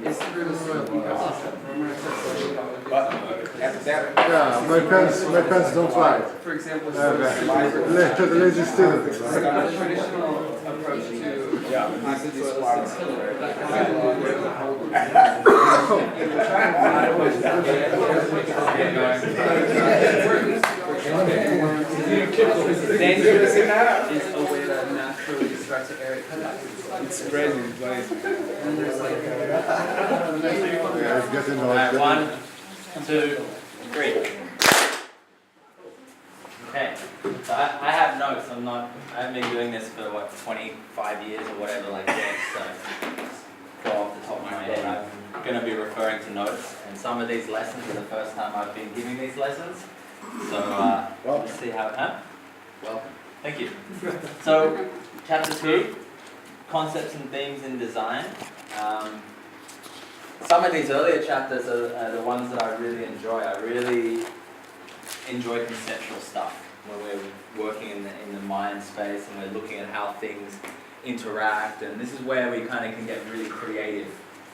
disagree with soil ecosystem. But after that, Yeah, my pants don't fly. For example, Lazy student. the traditional approach to acid soil is tiller. That kind dangerous enough. is a way to naturally start to aerate cutouts. It's crazy. It's like, And there's like Yeah, it's getting Alright, hot. 1, 2, 3. Okay, so I have notes. I haven't been doing this for 25 years or whatever like that. So go off the top of my head. I'm going to be referring to notes, and some of these lessons are the first time I've been giving these lessons. So let's see how. Welcome. Thank you. So chapter 2, concepts and themes in design. Some of these earlier chapters are the ones that I really enjoy. I really enjoy conceptual stuff, where we're working in the mind space and we're looking at how things interact, and this is where we kind of can get really creative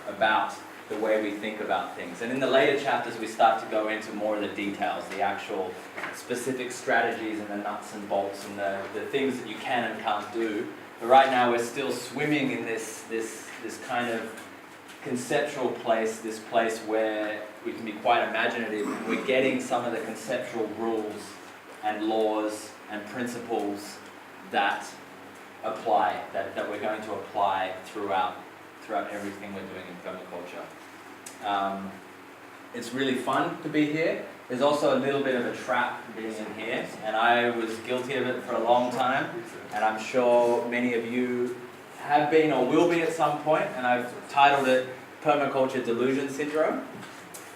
about the way we think about things. And in the later chapters we start to go into more of the details, the actual specific strategies and the nuts and bolts and the things that you can and can't do. But right now we're still swimming in this kind of conceptual place, this place where we can be quite imaginative, and we're getting some of the conceptual rules and laws and principles that apply, that we're going to apply throughout everything we're doing in permaculture. It's really fun to be here. There's also a little bit of a trap being in here, and I was guilty of it for a long time, and I'm sure many of you have been or will be at some point, and I've titled it Permaculture Delusion Syndrome.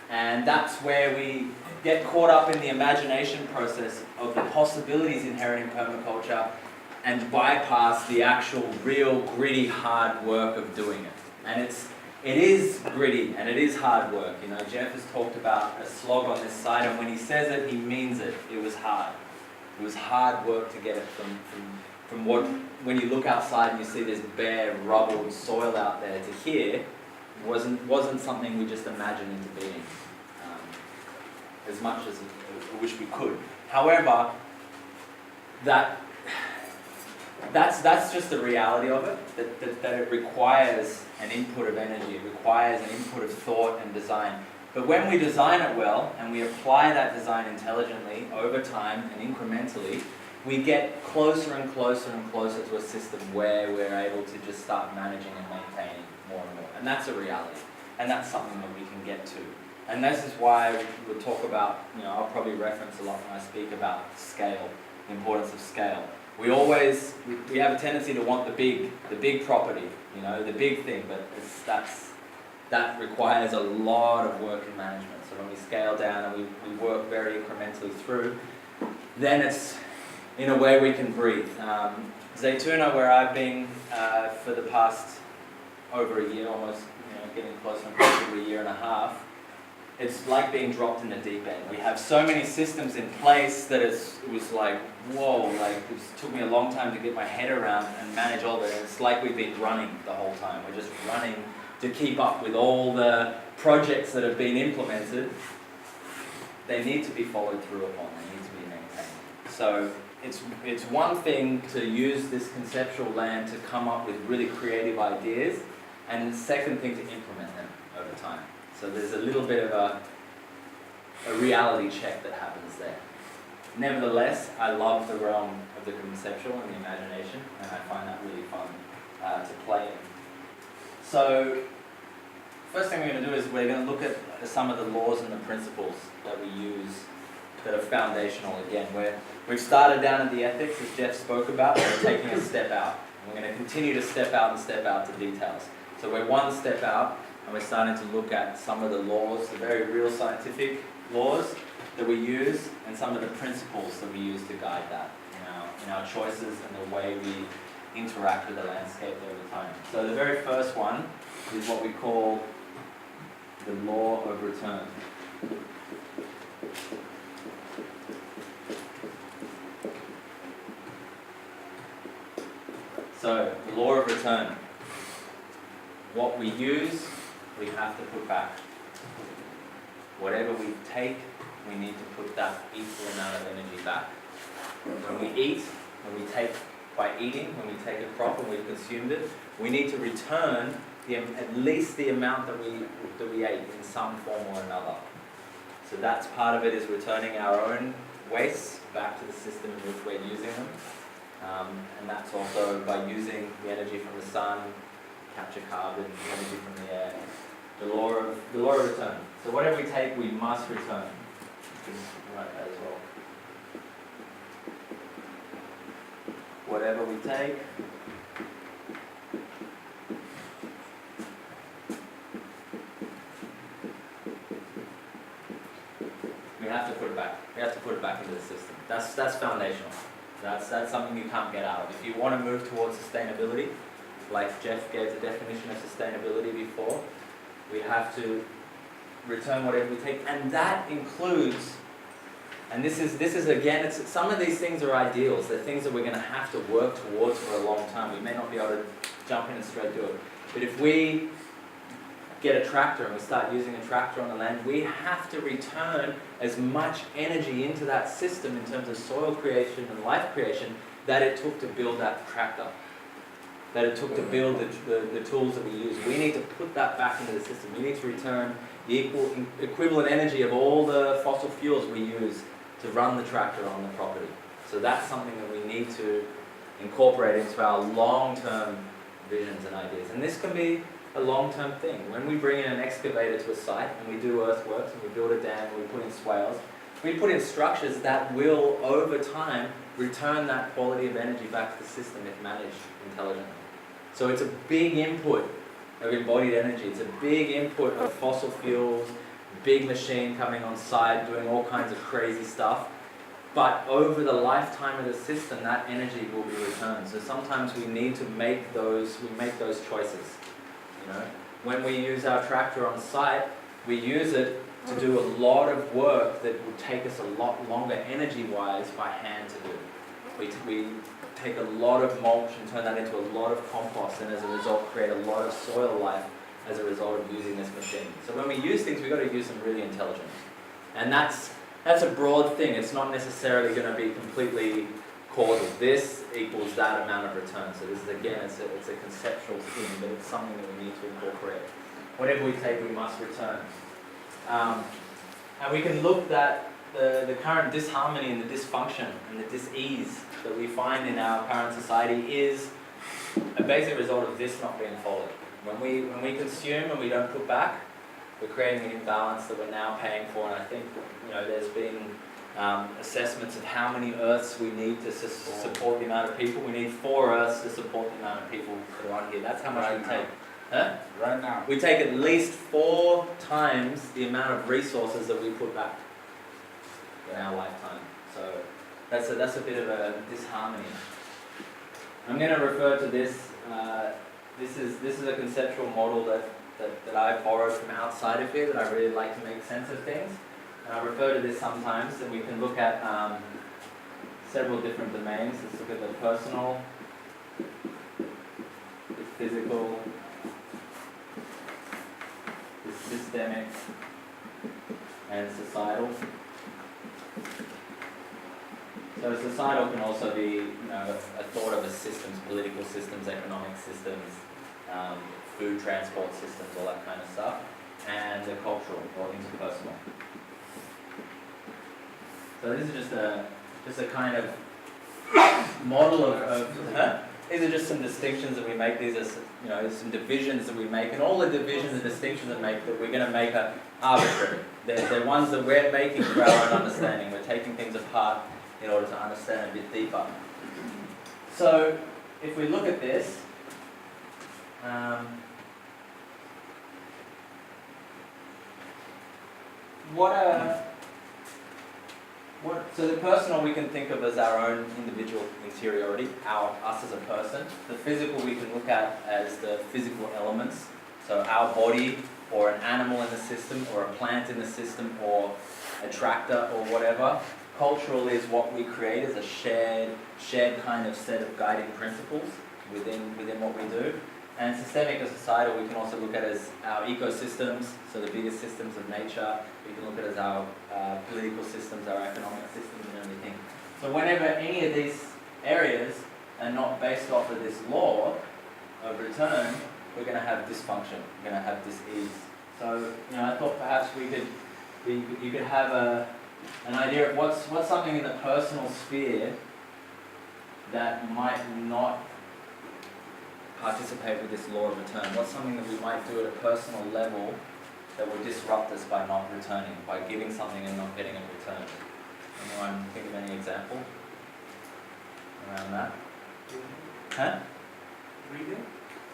And that's where we get caught up in the imagination process of the possibilities inherent in permaculture and bypass the actual real gritty hard work of doing it. And it is gritty and it is hard work. You know, Jeff has talked about a slog on this side, and when he says it, he means it. It was hard. It was hard work to get it from what, when you look outside and you see this bare, rubbled soil out there, to here wasn't something we just imagined into being, as much as I wish we could. However, that's just the reality of it, that it requires an input of energy, it requires an input of thought and design. But when we design it well, and we apply that design intelligently over time and incrementally, we get closer and closer and closer to a system where we're able to just start managing and maintaining more and more. And that's a reality. And that's something that we can get to. And this is why we'll talk about, I'll probably reference a lot when I speak about scale, the importance of scale. We have a tendency to want the big property, the big thing, but that requires a lot of work in management. So when we scale down and we work very incrementally through, then it's, in a way, we can breathe. Zaytuna, where I've been for the past over a year, almost, getting closer and closer to a year and a half, it's like being dropped in the deep end. We have so many systems in place that it was like, whoa, like it took me a long time to get my head around and manage all of it. It's like we've been running the whole time. We're just running to keep up with all the projects that have been implemented. They need to be followed through upon. They need to be maintained. So it's one thing to use this conceptual land to come up with really creative ideas, and the second thing to implement them over time. So there's a little bit of a reality check that happens there. Nevertheless, I love the realm of the conceptual and the imagination, and I find that really fun to play in. So first thing we're going to do is we're going to look at some of the laws and the principles that we use that are foundational. Again, we've started down at the ethics, as Jeff spoke about, and we're taking a step out. And we're going to continue to step out to details. So we're one step out, and we're starting to look at some of the laws, the very real scientific laws that we use, and some of the principles that we use to guide that in our choices and the way we interact with the landscape over time. So the very first one is what we call the law of return. So the law of return. What we use we have to put back. Whatever we take, we need to put that equal amount of energy back. When we eat, when we take, by eating, when we take a crop and we've consumed it, we need to return at least the amount that we ate in some form or another. So that's part of it, is returning our own wastes back to the system in which we're using them. And that's also by using the energy from the sun, capture carbon, the energy from the air. The law of return. So whatever we take, we must return. You can write that as well. Whatever we take, we have to put it back. We have to put it back into the system. That's foundational. That's something you can't get out of. If you want to move towards sustainability, like Jeff gave the definition of sustainability before, we have to return whatever we take, and that includes, and this is again, some of these things are ideals. They're things that we're going to have to work towards for a long time. We may not be able to jump in and straight do it, but if we get a tractor and we start using a tractor on the land, we have to return as much energy into that system in terms of soil creation and life creation that it took to build that tractor, that it took to build the tools that we use. We need to put that back into the system. We need to return the equivalent energy of all the fossil fuels we use to run the tractor on the property. So that's something that we need to incorporate into our long-term visions and ideas. And this can be a long-term thing. When we bring in an excavator to a site and we do earthworks and we build a dam and we put in swales, we put in structures that will, over time, return that quality of energy back to the system if managed intelligently. So it's a big input of embodied energy. It's a big input of fossil fuels, big machine coming on site, doing all kinds of crazy stuff. But over the lifetime of the system, that energy will be returned. So sometimes we need to make those choices. You know, when we use our tractor on site, we use it to do a lot of work that will take us a lot longer energy-wise by hand to do. We take a lot of mulch and turn that into a lot of compost, and as a result create a lot of soil life as a result of using this machine. So when we use things, we've got to use them really intelligently. And that's a broad thing. It's not necessarily going to be completely causal. This equals that amount of return. So this is, again, it's a conceptual thing, but it's something that we need to incorporate. Whatever we take, we must return. And we can look at the current disharmony and the dysfunction and the dis-ease that we find in our current society is a basic result of this not being followed. When we consume and we don't put back, we're creating an imbalance that we're now paying for. And I think there's been assessments of how many Earths we need to support the amount of people. We need 4 Earths to support the amount of people that are on here. That's how much we take. Huh? Right now. We take at least 4 times the amount of resources that we put back in our lifetime. So that's a bit of a disharmony. I'm going to refer to this. This is a conceptual model that I borrowed from outside of here that I really like to make sense of things. And I refer to this sometimes, and we can look at several different domains. Let's look at the personal, the physical, the systemic, and societal. So societal can also be, a thought of a systems, political systems, economic systems, food transport systems, all that kind of stuff, and the cultural or interpersonal. So this is just a kind of model of these are just some distinctions that we make. These are some divisions that we make, and all the divisions and distinctions that we're going to make are arbitrary. They're ones that we're making for our own understanding. We're taking things apart in order to understand a bit deeper. So if we look at this, so the personal we can think of as our own individual interiority, us as a person. The physical we can look at as the physical elements, so our body or an animal in the system or a plant in the system or a tractor or whatever. Cultural is what we create as a shared kind of set of guiding principles within what we do. And systemic or societal, we can also look at as our ecosystems, so the biggest systems of nature. We can look at as our political systems, our economic systems, and everything. So whenever any of these areas are not based off of this law of return, we're going to have dysfunction. We're going to have dis-ease. So I thought perhaps you could have an idea of what's something in the personal sphere that might not participate with this law of return. What's something that we might do at a personal level that will disrupt us by not returning, by giving something and not getting a return? Anyone think of any example around that? Huh? Breathing?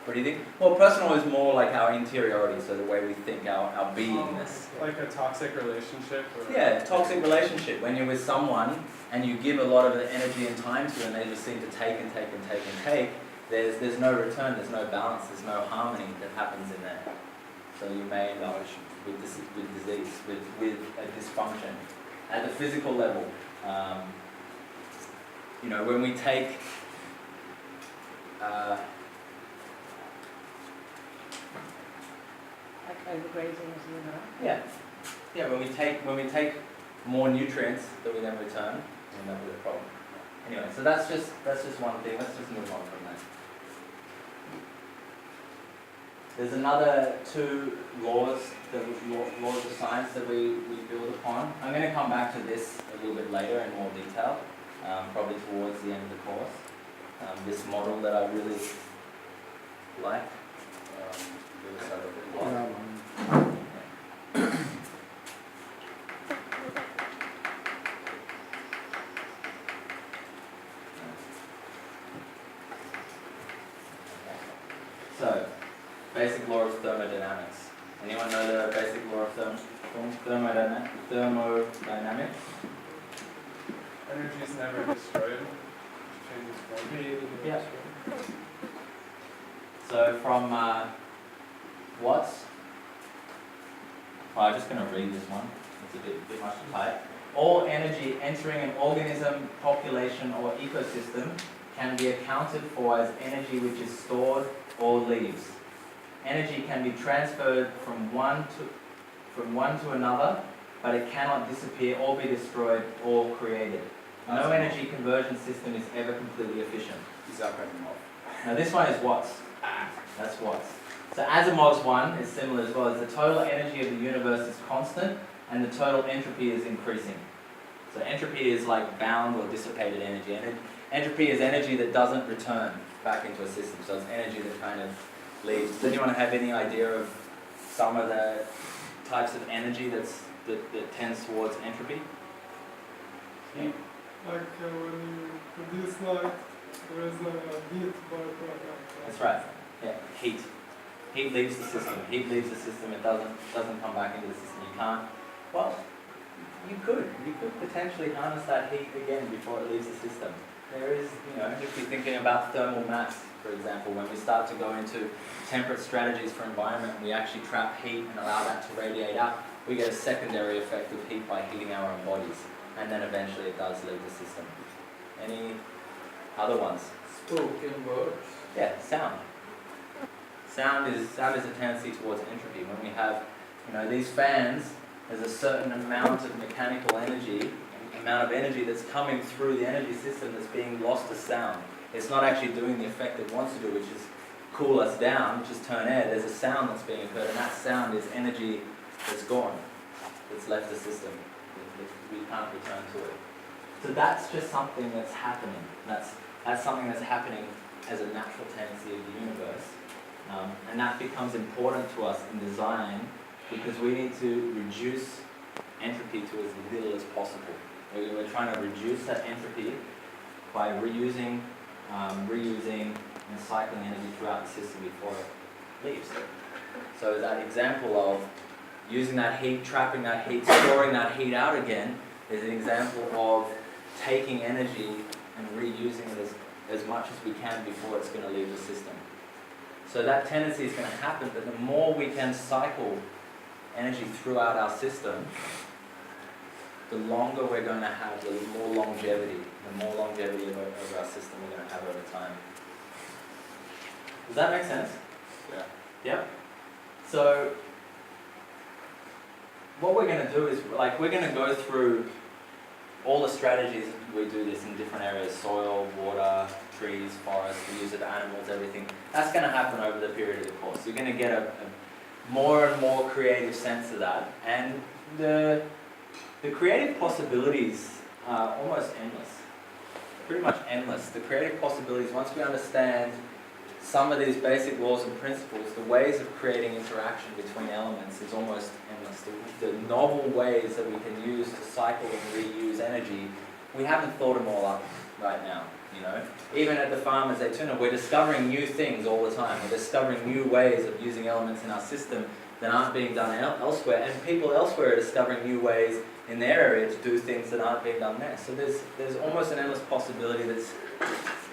Breathing? Well, personal is more like our interiority, so the way we think, our beingness. Like a toxic relationship? Or Yeah, toxic relationship. When you're with someone and you give a lot of energy and time to them, they just seem to take and take and take and take. There's no return, there's no balance, there's no harmony that happens in there. So you may end up with disease, with a dysfunction. At the physical level, when we take like overgrazing, as you know. yeah, when we take more nutrients that we then return, we end up with a problem. Anyway, so that's just one thing. Let's just move on from that. There's another two laws of science that we build upon. I'm going to come back to this a little bit later in more detail, probably towards the end of the course. This model that I really like. So, basic law of thermodynamics. Anyone know the basic law of thermodynamics? energy is never destroyed. It changes form. Yeah. So from Watts, well, I'm just going to read this one. It's a bit much to type. All energy entering an organism, population, or ecosystem can be accounted for as energy which is stored or leaves. Energy can be transferred from one to another, but it cannot disappear or be destroyed or created. No energy conversion system is ever completely efficient. Now this one is Watts. That's Watts. So Asimov's one is similar as well. As the total energy of the universe is constant and the total entropy is increasing. So entropy is like bound or dissipated energy. And entropy is energy that doesn't return back into a system. So it's energy that kind of leaves. Does anyone have any idea of some of the types of energy that tends towards entropy? Yeah. Like when you produce light, there is a heat byproduct. That's right. Yeah, heat. Heat leaves the system. Heat leaves the system. It doesn't come back into the system. You can't. Well, you could potentially harness that heat again before it leaves the system. There is, if you're thinking about thermal mass, for example, when we start to go into temperate strategies for environment, we actually trap heat and allow that to radiate out. We get a secondary effect of heat by heating our own bodies, and then eventually it does leave the system. Any other ones? Spoken words. Yeah, sound. Sound is a tendency towards entropy. When we have, these fans, there's a certain amount of mechanical energy, amount of energy that's coming through the energy system that's being lost to sound. It's not actually doing the effect it wants to do, which is cool us down, which is turn air. There's a sound that's being occurred, and that sound is energy that's gone, that's left the system. We can't return to it. So that's just something that's happening. That's something that's happening as a natural tendency of the universe. And that becomes important to us in design because we need to reduce entropy to as little as possible. We're trying to reduce that entropy by reusing and cycling energy throughout the system before it leaves. So that example of using that heat, trapping that heat, storing that heat out again is an example of taking energy and reusing it as much as we can before it's going to leave the system. So that tendency is going to happen, but the more we can cycle energy throughout our system, the longer we're going to have, the more longevity over our system we're going to have over time. Does that make sense? Yep. So what we're going to do is, like, we're going to go through all the strategies. We do this in different areas: soil, water, trees, forests. We use it for animals, everything. That's going to happen over the period of the course. You're going to get a more and more creative sense of that, and the creative possibilities are almost endless. Pretty much endless. The creative possibilities, once we understand some of these basic laws and principles, the ways of creating interaction between elements is almost endless. The novel ways that we can use to cycle and reuse energy, we haven't thought them all up right now. You know, even at the farm as Zaytuna, we're discovering new things all the time. We're discovering new ways of using elements in our system that aren't being done elsewhere, and people elsewhere are discovering new ways in their area to do things that aren't being done there. So there's almost an endless possibility that's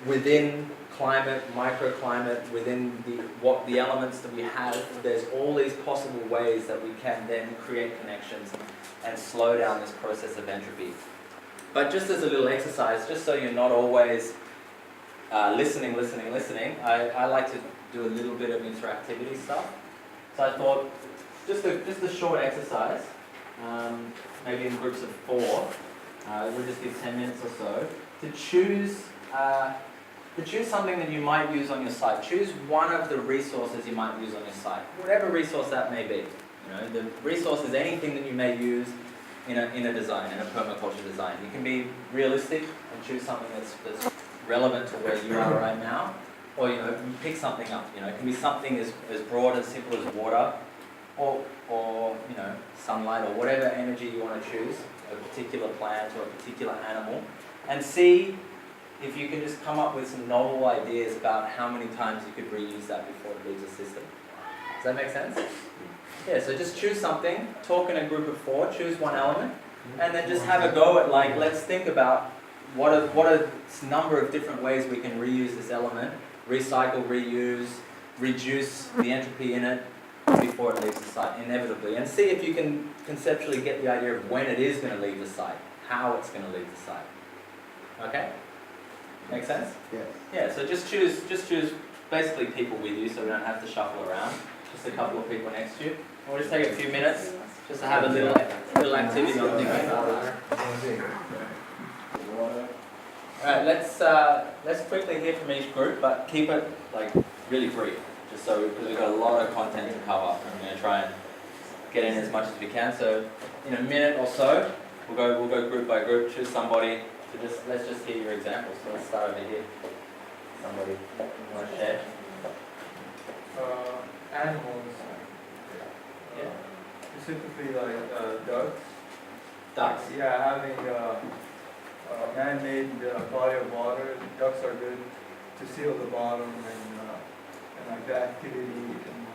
within climate, microclimate, within the elements that we have. There's all these possible ways that we can then create connections and slow down this process of entropy. But just as a little exercise, just so you're not always listening, I like to do a little bit of interactivity stuff. So I thought, just a short exercise, maybe in groups of 4, we'll just give 10 minutes or so, to choose something that you might use on your site. Choose one of the resources you might use on your site, whatever resource that may be. You know, the resource is anything that you may use in a design, in a permaculture design. You can be realistic and choose something that's relevant to where you are right now, or you know, pick something up. You know, it can be something as broad and simple as water, or you know, sunlight, or whatever energy you want to choose, a particular plant or a particular animal, and see if you can just come up with some novel ideas about how many times you could reuse that before it leaves the system. Does that make sense? Yeah, so just choose something, talk in a group of 4, choose one element, and then just have a go at, like, let's think about what are a number of different ways we can reuse this element, recycle, reuse, reduce the entropy in it before it leaves the site, inevitably. And see if you can conceptually get the idea of when it is going to leave the site, how it's going to leave the site. Okay? Make sense? Yes. Yeah, so just choose basically people with you so we don't have to shuffle around. Just a couple of people next to you. We'll just take a few minutes just to have a little activity on thinking. Alright, let's quickly hear from each group, but keep it like really brief, just so because we've got a lot of content to cover. I'm going to try and get in as much as we can. So in a minute or so, we'll go group by group. Choose somebody to let's just hear your examples. So let's start over here. Somebody want to share? Animals, Yeah. specifically like ducks. Ducks. Yeah, having man-made body of water. Ducks are good to seal the bottom and like the activity, and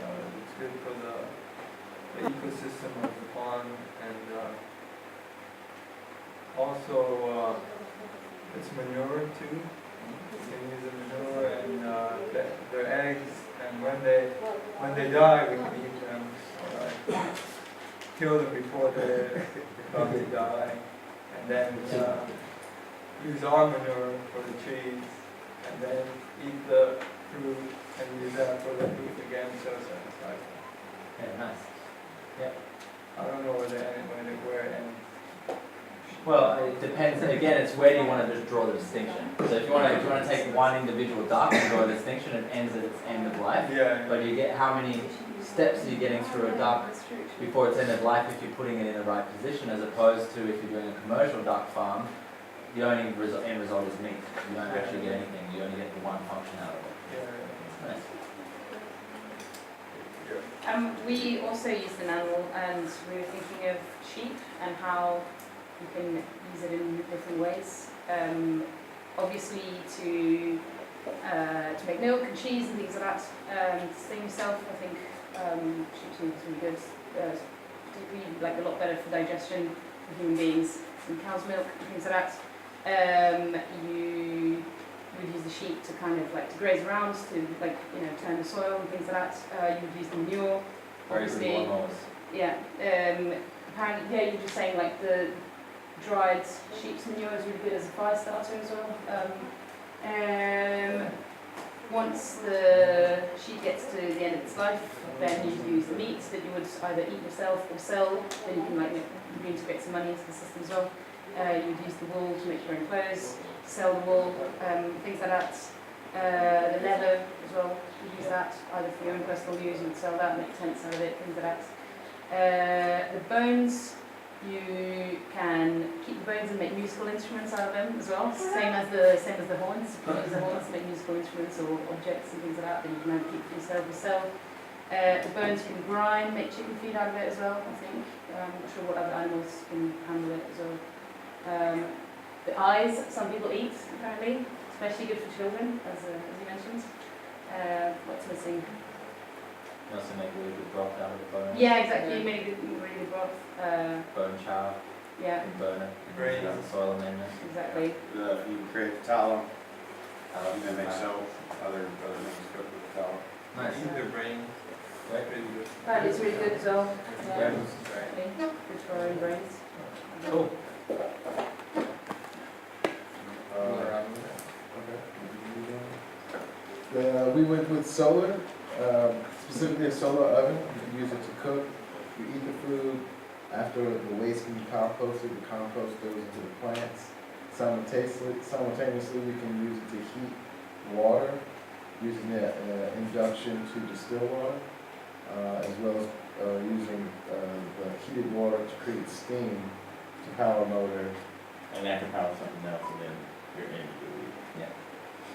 it's good for the ecosystem of the pond, and also it's manure too. You can use the manure and their eggs, and when they die, we can eat them. So, like, kill them before they probably die, and then use our manure for the trees, and then eat the fruit and use that for the fruit again. So it's like, Yeah, nice. Yeah. I don't know where it ends. Well, it depends. Again, it's where do you want to just draw the distinction. So if you want to take one individual duck and draw a distinction, it ends at its end of life. Yeah. But you get how many steps are you getting through a duck before its end of life if you're putting it in the right position, as opposed to if you're doing a commercial duck farm, the only end result is meat. You don't actually get anything. You only get the one function out of it. Yeah. Nice. We also used an animal, and we were thinking of sheep and how you can use it in different ways. Obviously, to make milk and cheese and things like that. To sustain yourself, I think sheep's milk is really good. Particularly, like, a lot better for digestion for human beings than cow's milk and things like that. You would use the sheep to kind of like to graze around, to like, you know, turn the soil and things like that. You would use the manure, obviously. Very good lawnmowers. Yeah. Apparently, yeah, you're just saying like the dried sheep's manure is really good as a fire starter as well. once the sheep gets to the end of its life, then you use the meat that you would either eat yourself or sell. Then you can like reintegrate some money into the system as well. You would use the wool to make your own clothes, sell the wool, things like that. The leather as well, you use that either for your own personal use, you would sell that, make tents out of it, things like that. The bones, you can keep the bones and make musical instruments out of them as well. Same as the horns. You can use the horns to make musical instruments or objects and things like that. Then you can either keep for yourself or sell. The bones you can grind, make chicken feed out of it as well. I think. I'm not sure what other animals can handle it as well. The eyes, some people eat apparently, especially good for children, as you mentioned. What's missing? You also make really good broth out of the bone. Yeah, exactly. You make really good broth. Bone char. Yeah. And burn it. Brains. As a soil amendment. Exactly. You create tallow, you can make soap, other things cooked with tallow. Nice. Their brain. Right. Really good. That is really good as well. Yeah. Yeah. Exactly. Good for our own brains. Cool. We went with solar, specifically a solar oven. You can use it to cook. You eat the food. After the waste can be composted, the compost goes into the plants. Simultaneously, you can use it to heat water, using the induction to distill water, as well as using the heated water to create steam to power a motor. And that can power something else, and then you're in the week.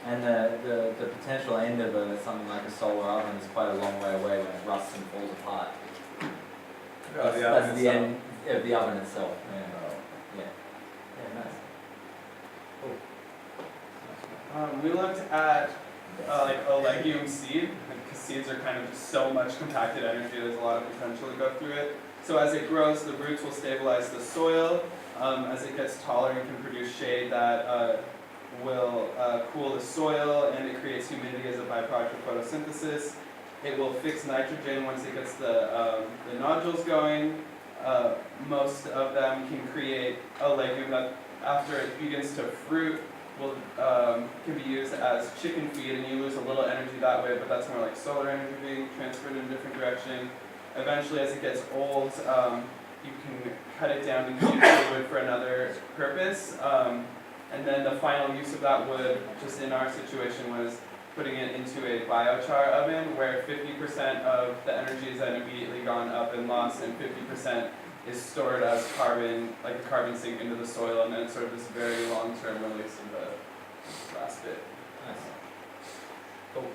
And the potential end of something like a solar oven is quite a long way away when it rusts and falls apart. That's the end of the oven itself. Yeah, nice. We looked at like a legume seed, because seeds are kind of just so much compacted energy, there's a lot of potential to go through it. So as it grows, the roots will stabilize the soil. As it gets taller, it can produce shade that will cool the soil, and it creates humidity as a byproduct of photosynthesis. It will fix nitrogen once it gets the nodules going. Most of them can create a legume that, after it begins to fruit, will can be used as chicken feed, and you lose a little energy that way, but that's more like solar energy being transferred in a different direction. Eventually, as it gets old, you can cut it down and use the wood for another purpose. And then the final use of that wood, just in our situation, was putting it into a biochar oven, where 50% of the energy is then immediately gone up and lost, and 50% is stored as carbon, like a carbon sink into the soil, and then it's sort of this very long-term release of the last bit. Nice. Cool.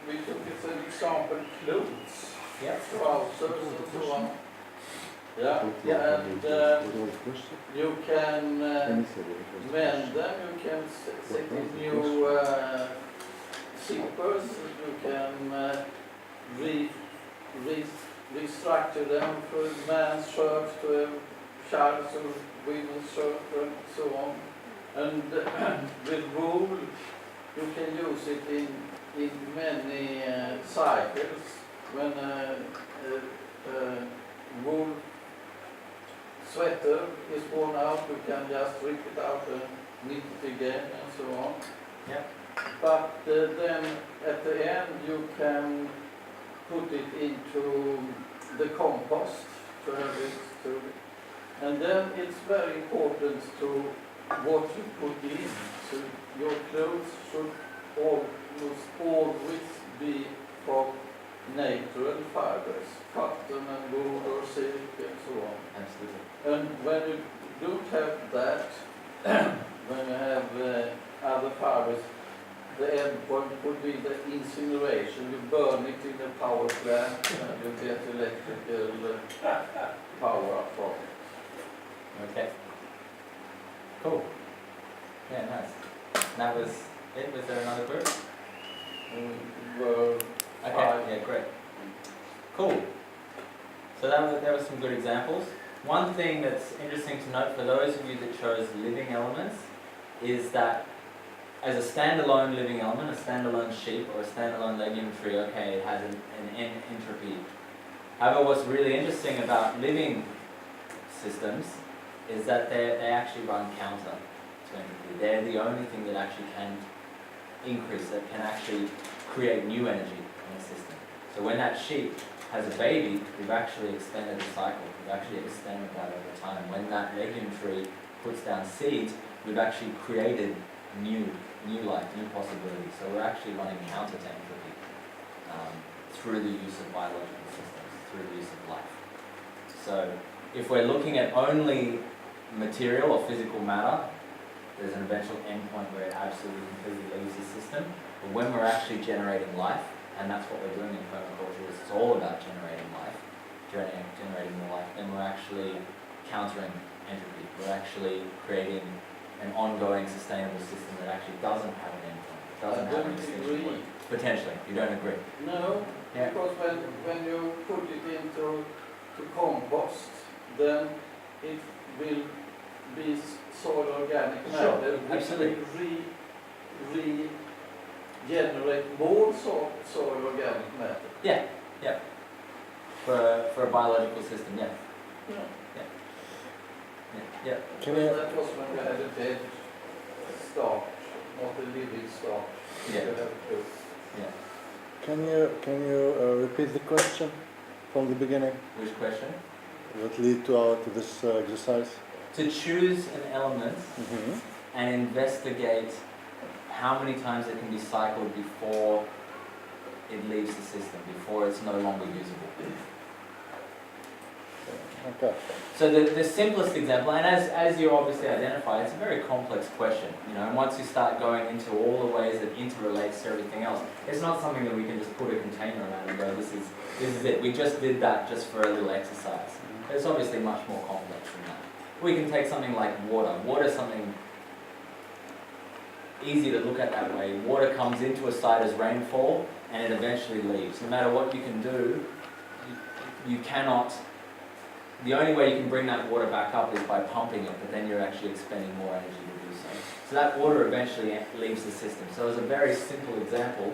We took as an example clothes, Yep. trousers and so on. Yeah, and you can mend them, you can set in new zippers, you can restructure them from a man's shirt to a shirts or women's shirt and so on. And with wool, you can use it in many cycles. When wool sweater is worn out, you can just rip it out and knit it again and so on. Yeah. But then at the end you can put it into the compost to have it to, and then it's very important to what you put in. So your clothes should almost always be from natural fibers, cotton and wool or silk and so on. Absolutely. And when you don't have that, when you have other fibers, the end point would be the incineration. You burn it in a power plant and you get electrical power from it. Okay. Cool. Yeah, nice. That was it. Was there another group? Well, Okay. Yeah, great. Cool. So that was some good examples. One thing that's interesting to note for those of you that chose living elements is that as a standalone living element, a standalone sheep or a standalone legume tree, okay, it has an entropy. However, what's really interesting about living systems is that they actually run counter to entropy. They're the only thing that actually can increase, that can actually create new energy in a system. So when that sheep has a baby, we've actually extended the cycle. We've actually extended that over time. When that legume tree puts down seeds, we've actually created new life, new possibilities. So we're actually running counter to entropy through the use of biological systems, through the use of life. So if we're looking at only material or physical matter, there's an eventual endpoint where it absolutely completely leaves the system. But when we're actually generating life, and that's what we're doing in permaculture, is it's all about generating life, generating more life, then we're actually countering entropy. We're actually creating an ongoing sustainable system that actually doesn't have an endpoint, doesn't have an extinction point. Potentially, you don't agree? No, Yeah. because when you put it into compost, then it will be soil organic Sure, matter, which absolutely. will regenerate more soil organic matter. Yeah. For a biological system, yeah. Yeah. Can Well, you, that was when we had a dead starch, not a living starch. Yeah. You have to- can you repeat the question from the beginning? Which question? What lead to this exercise? To choose an element Mm-hmm. and investigate how many times it can be cycled before it leaves the system, before it's no longer usable. Okay. So the simplest example, and as you obviously identify, it's a very complex question, and once you start going into all the ways that interrelates to everything else, it's not something that we can just put a container around and go, this is it. We just did that just for a little exercise. It's obviously much more complex than that. We can take something like water. Water is something easy to look at that way. Water comes into a site as rainfall and it eventually leaves. No matter what you can do, you cannot. The only way you can bring that water back up is by pumping it, but then you're actually expending more energy to do so. So that water eventually leaves the system. So as a very simple example,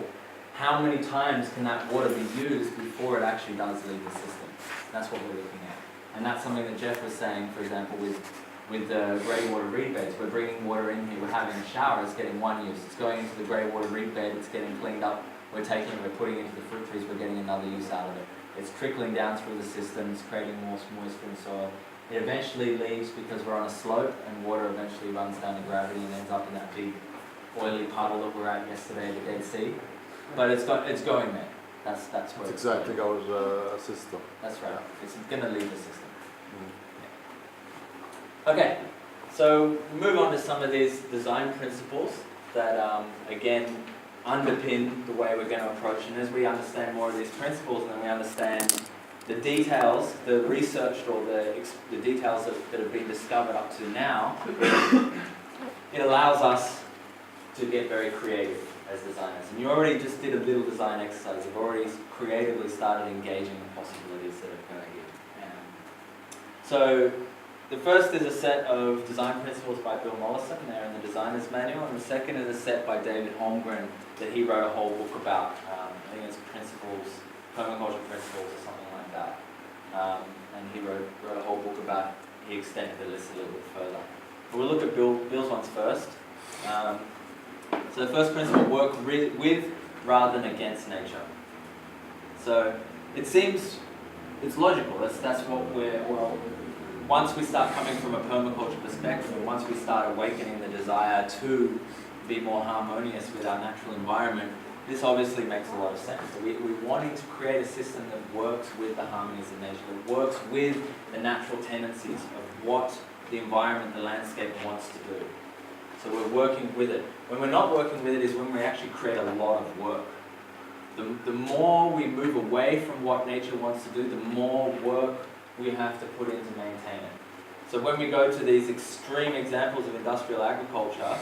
how many times can that water be used before it actually does leave the system? That's what we're looking at. And that's something that Jeff was saying, for example, with the grey water reed beds. We're bringing water in here, we're having a shower, it's getting one use. It's going into the grey water reed bed, it's getting cleaned up. We're taking it, we're putting it into the fruit trees, we're getting another use out of it. It's trickling down through the systems, creating more moisture in soil. It eventually leaves because we're on a slope and water eventually runs down to gravity and ends up in that big oily puddle that we were at yesterday, the Dead Sea. But it's going there. That's where It's exactly our system. That's right. It's going to leave the system. Okay, so we move on to some of these design principles that, again, underpin the way we're going to approach. And as we understand more of these principles and then we understand the details, the researched or the details that have been discovered up to now, it allows us to get very creative as designers. And you already just did a little design exercise. You've already creatively started engaging in possibilities that are going here. So the first is a set of design principles by Bill Mollison. They're in the designer's manual. And the second is a set by David Holmgren that he wrote a whole book about. I think it's principles, permaculture principles or something like that. And he wrote a whole book about, he extended the list a little bit further. But we'll look at Bill's ones first. So the first principle, work with rather than against nature. So it seems, it's logical. That's what once we start coming from a permaculture perspective, and once we start awakening the desire to be more harmonious with our natural environment, this obviously makes a lot of sense. So we're wanting to create a system that works with the harmonies of nature, that works with the natural tendencies of what the environment, the landscape wants to do. So we're working with it. When we're not working with it is when we actually create a lot of work. The more we move away from what nature wants to do, the more work we have to put in to maintain it. So when we go to these extreme examples of industrial agriculture,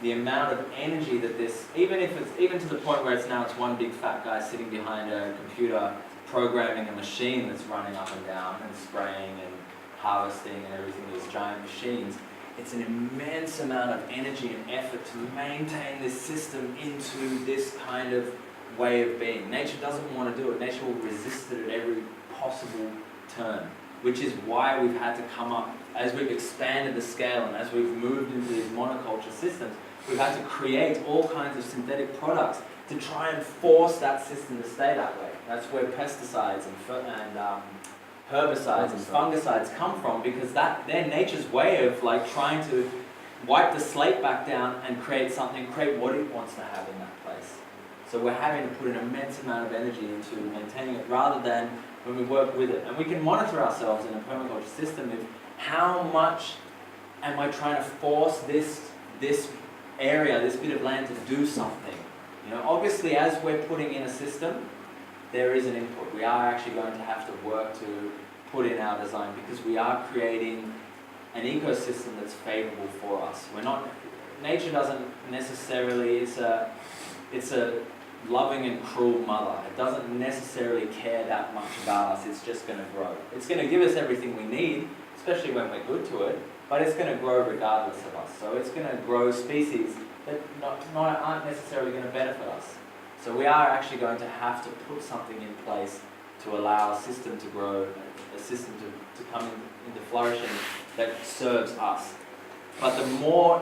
the amount of energy that this, even to the point where it's one big fat guy sitting behind a computer programming a machine that's running up and down and spraying and harvesting and everything, these giant machines, it's an immense amount of energy and effort to maintain this system into this kind of way of being. Nature doesn't want to do it. Nature will resist it at every possible turn. which is why we've had to come up, as we've expanded the scale and as we've moved into these monoculture systems, we've had to create all kinds of synthetic products to try and force that system to stay that way. That's where pesticides and herbicides and fungicides come from, because they're nature's way of like trying to wipe the slate back down and create what it wants to have in that place. So we're having to put an immense amount of energy into maintaining it rather than when we work with it. And we can monitor ourselves in a permaculture system of how much am I trying to force this area, this bit of land to do something. You know, obviously as we're putting in a system, there is an input. We are actually going to have to work to put in our design because we are creating an ecosystem that's favorable for us. Nature doesn't necessarily, it's a loving and cruel mother. It doesn't necessarily care that much about us. It's just going to grow. It's going to give us everything we need, especially when we're good to it, but it's going to grow regardless of us. So it's going to grow species that aren't necessarily going to benefit us. So we are actually going to have to put something in place to allow a system to grow, a system to come into flourishing that serves us. But the more,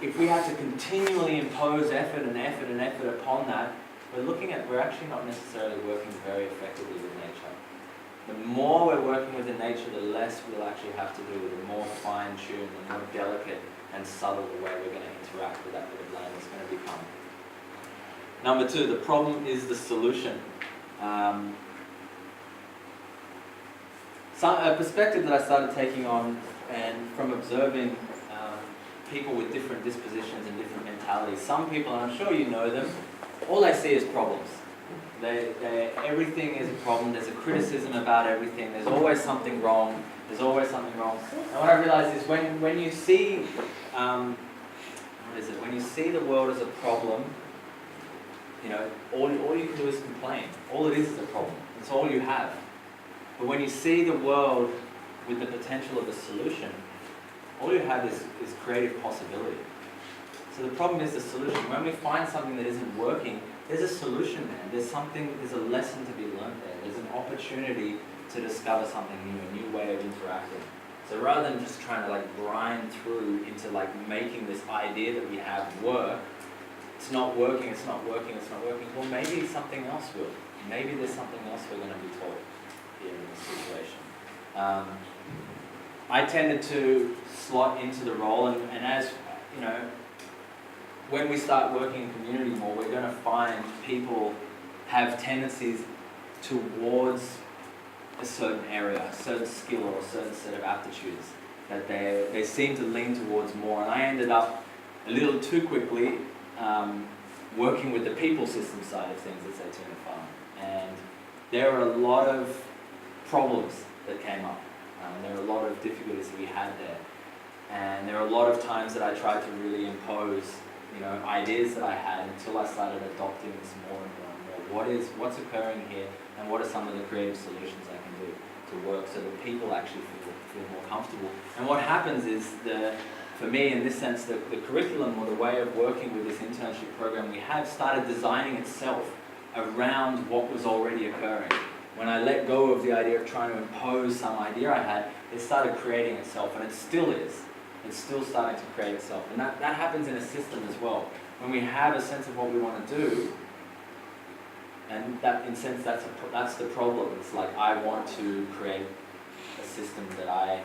if we have to continually impose effort and effort and effort upon that, we're actually not necessarily working very effectively with nature. The more we're working with the nature, the less we'll actually have to do, the more fine-tuned, the more delicate and subtle the way we're going to interact with that bit of land is going to become. Number two, the problem is the solution. A perspective that I started taking on, and from observing people with different dispositions and different mentalities. Some people, and I'm sure you know them, all they see is problems. Everything is a problem. There's a criticism about everything. There's always something wrong. There's always something wrong. And what I realized is when you see, when you see the world as a problem, you know, all you can do is complain. All it is a problem. It's all you have. But when you see the world with the potential of a solution, all you have is creative possibility. So the problem is the solution. When we find something that isn't working, there's a solution there. There's a lesson to be learned there. There's an opportunity to discover something new, a new way of interacting. So rather than just trying to like grind through into like making this idea that we have work, it's not working, it's not working, it's not working. Well, maybe something else will. Maybe there's something else we're going to be taught here in this situation. I tended to slot into the role, and as you know, when we start working in community more, we're going to find people have tendencies towards a certain area, a certain skill or a certain set of aptitudes that they seem to lean towards more. And I ended up a little too quickly working with the people system side of things at Zaytuna Farm. And there were a lot of problems that came up. There were a lot of difficulties that we had there. And there were a lot of times that I tried to really impose, you know, ideas that I had until I started adopting this more and more and more. What's occurring here, and what are some of the creative solutions I can do to work so that people actually feel more comfortable. And what happens is, for me in this sense, the curriculum or the way of working with this internship program we have started designing itself around what was already occurring. When I let go of the idea of trying to impose some idea I had, it started creating itself, and it still is. It's still starting to create itself. And that happens in a system as well. When we have a sense of what we want to do, and that, in a sense, that's the problem. It's like I want to create a system that I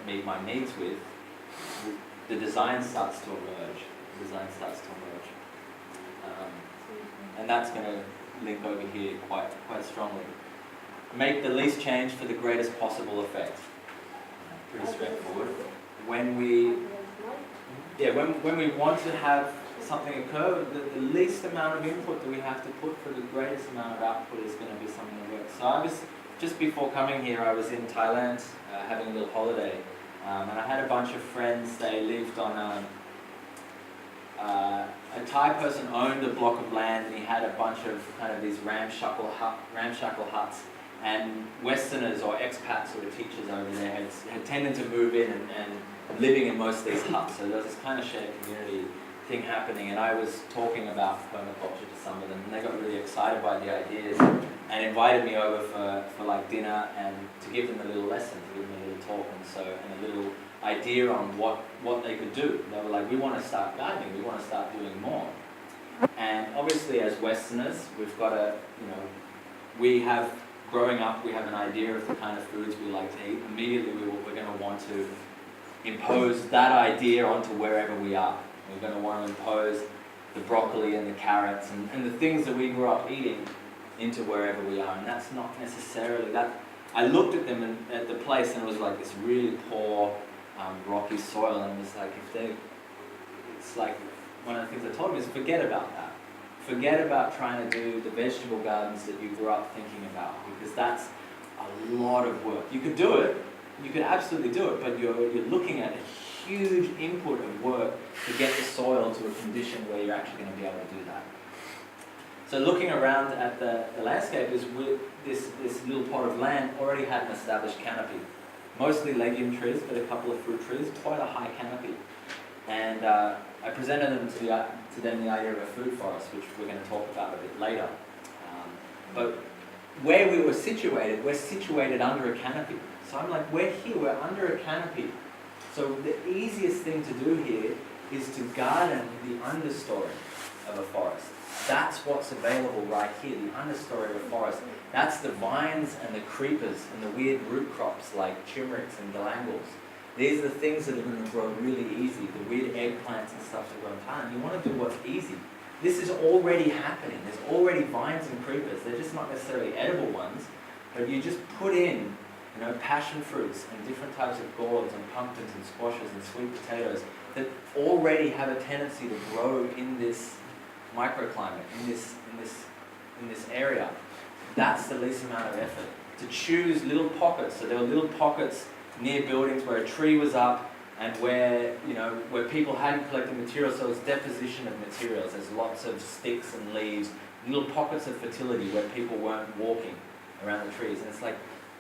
meet my needs with. The design starts to emerge. And that's going to link over here quite strongly. Make the least change for the greatest possible effect. Pretty straightforward. When we want to have something occur, the least amount of input that we have to put for the greatest amount of output is going to be something that works. So just before coming here, I was in Thailand having a little holiday, and I had a bunch of friends. They lived on a Thai person owned a block of land, and he had a bunch of kind of these ramshackle huts. And Westerners or expats or teachers over there had tended to move in and living in most of these huts. So there was this kind of shared community thing happening, and I was talking about permaculture to some of them, and they got really excited. excited by the ideas and invited me over for like dinner and to give them a little lesson, to give them a little talk and a little idea on what they could do. They were like, we want to start gardening, we want to start doing more. And obviously as Westerners, we've got to, growing up, we have an idea of the kind of foods we like to eat. Immediately we're going to want to impose that idea onto wherever we are. We're going to want to impose the broccoli and the carrots and the things that we grew up eating into wherever we are. And that's not necessarily that. I looked at them at the place and it was like this really poor, rocky soil, and it was like, it's like, one of the things I told them is forget about that. Forget about trying to do the vegetable gardens that you grew up thinking about, because that's a lot of work. You could do it, you could absolutely do it, but you're looking at a huge input of work to get the soil to a condition where you're actually going to be able to do that. So looking around at the landscape, this little plot of land already had an established canopy. Mostly legume trees, but a couple of fruit trees, quite a high canopy. And I presented them to them the idea of a food forest, which we're going to talk about a bit later. But where we're situated under a canopy. So I'm like, we're here, we're under a canopy. So the easiest thing to do here is to garden the understory of a forest. That's what's available right here, the understory of a forest. That's the vines and the creepers and the weird root crops like turmerics and galangals. These are the things that are going to grow really easy, the weird eggplants and stuff that grow in Thailand. You want to do what's easy. This is already happening. There's already vines and creepers. They're just not necessarily edible ones, but you just put in, passion fruits and different types of gourds and pumpkins and squashes and sweet potatoes that already have a tendency to grow in this microclimate, in this area. That's the least amount of effort. To choose little pockets. So there were little pockets near buildings where a tree was up and where people hadn't collected materials, so it's deposition of materials. There's lots of sticks and leaves, little pockets of fertility where people weren't walking around the trees. And it's like,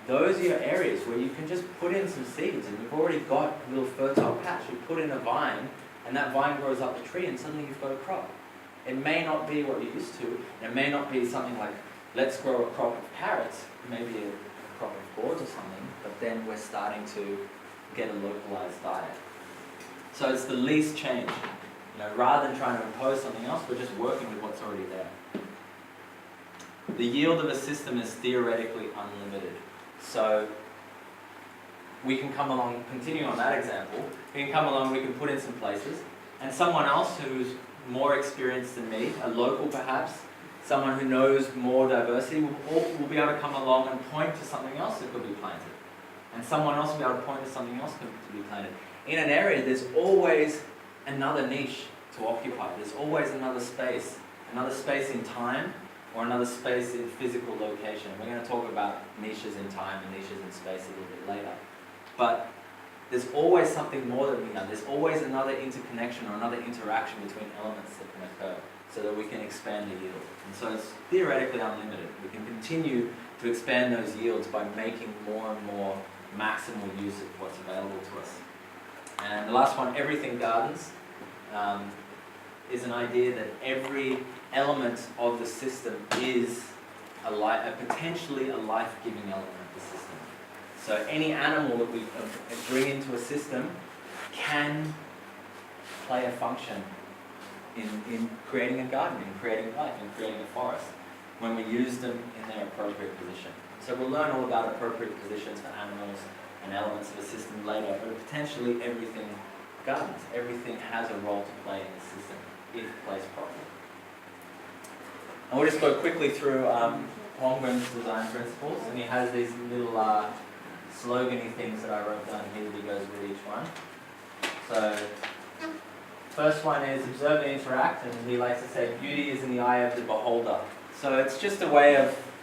those are your areas where you can just put in some seeds and you've already got a little fertile patch. You put in a vine and that vine grows up the tree and suddenly you've got a crop. It may not be what you're used to. It may not be something like, let's grow a crop of carrots, maybe a crop of gourds or something, but then we're starting to get a localized diet. So it's the least change. Rather than trying to impose something else, we're just working with what's already there. The yield of a system is theoretically unlimited. So we can come along, continuing on that example, we can come along, we can put in some places, and someone else who's more experienced than me, a local perhaps, someone who knows more diversity, will be able to come along and point to something else that could be planted. And someone else will be able to point to something else to be planted. In an area, there's always another niche to occupy. There's always another space in time, or another space in physical location. We're going to talk about niches in time and niches in space a little bit later. But there's always something more that we know. There's always another interconnection or another interaction between elements that can occur so that we can expand the yield. And so it's theoretically unlimited. We can continue to expand those yields by making more and more maximal use of what's available to us. And the last one, everything gardens, is an idea that every element of the system is potentially a life-giving element of the system. So any animal that we bring into a system can play a function in creating a garden, in creating life, in creating a forest, when we use them in their appropriate position. So we'll learn all about appropriate positions for animals and elements of a system later, but potentially everything gardens. Everything has a role to play in the system if placed properly. And we'll just go quickly through Holmgren's design principles, and he has these little slogan-y things that I wrote down here that he goes with each one. So, first one is observe and interact, and he likes to say beauty is in the eye of the beholder. So it's just a way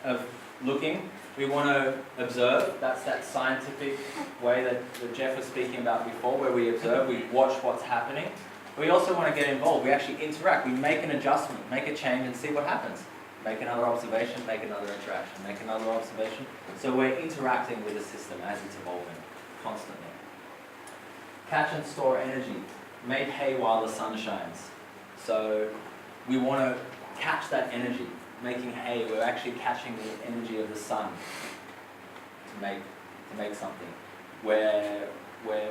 of looking. We want to observe. That's that scientific way that Jeff was speaking about before, where we observe, we watch what's happening. We also want to get involved. We actually interact. We make an adjustment, make a change, and see what happens. Make another observation, make another interaction, make another observation. So we're interacting with the system as it's evolving, constantly. Catch and store energy. Make hay while the sun shines. So we want to catch that energy. making hay, we're actually catching the energy of the sun to make something. We're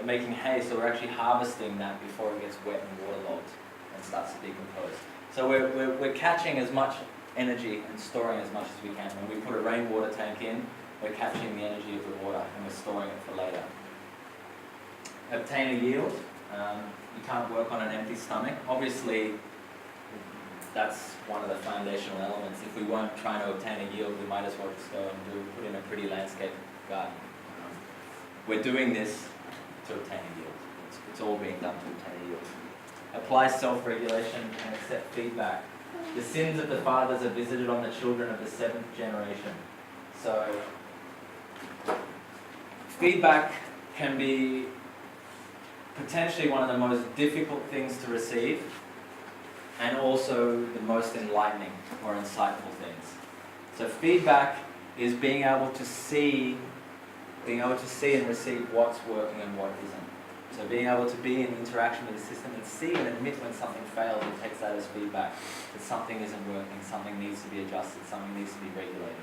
making hay, so we're actually harvesting that before it gets wet and waterlogged and starts to decompose. So we're catching as much energy and storing as much as we can. When we put a rainwater tank in, we're capturing the energy of the water and we're storing it for later. Obtain a yield. You can't work on an empty stomach. Obviously, that's one of the foundational elements. If we weren't trying to obtain a yield, we might as well just go and put in a pretty landscape garden. We're doing this to obtain a yield. It's all being done to obtain a yield. Apply self-regulation and accept feedback. The sins of the fathers are visited on the children of the 7th generation. So, feedback can be potentially one of the most difficult things to receive, and also the most enlightening or insightful things. So feedback is being able to see and receive what's working and what isn't. So being able to be in interaction with the system and see and admit when something fails and takes that as feedback, that something isn't working, something needs to be adjusted, something needs to be regulated.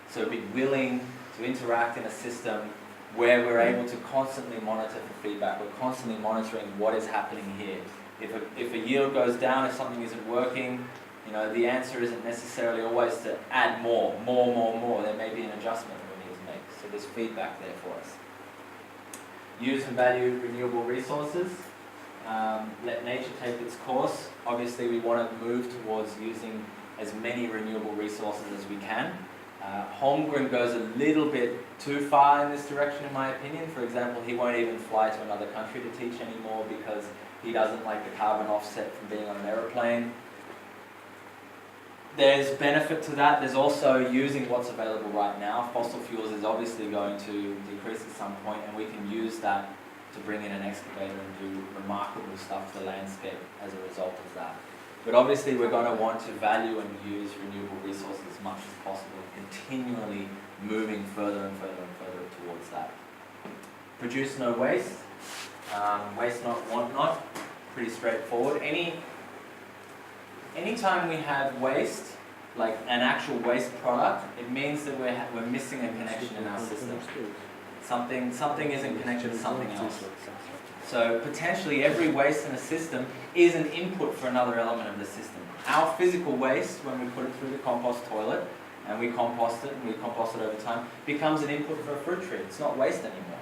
So be willing to interact in a system where we're able to constantly monitor for feedback. We're constantly monitoring what is happening here. If a yield goes down, if something isn't working, the answer isn't necessarily always to add more. There may be an adjustment that we need to make. So there's feedback there for us. Use and value renewable resources. Let nature take its course. Obviously, we want to move towards using as many renewable resources as we can. Holmgren goes a little bit too far in this direction, in my opinion. For example, he won't even fly to another country to teach anymore because he doesn't like the carbon offset from being on an aeroplane. There's benefit to that. There's also using what's available right now. Fossil fuels is obviously going to decrease at some point, and we can use that to bring in an excavator and do remarkable stuff to the landscape as a result of that. But obviously we're going to want to value and use renewable resources as much as possible, continually moving further and further and further towards that. Produce no waste. Waste not, want not. Pretty straightforward. Anytime we have waste, like an actual waste product, it means that we're missing a connection in our system. Something isn't connected to something else. So potentially every waste in a system is an input for another element of the system. Our physical waste, when we put it through the compost toilet, and we compost it over time, becomes an input for a fruit tree. It's not waste anymore.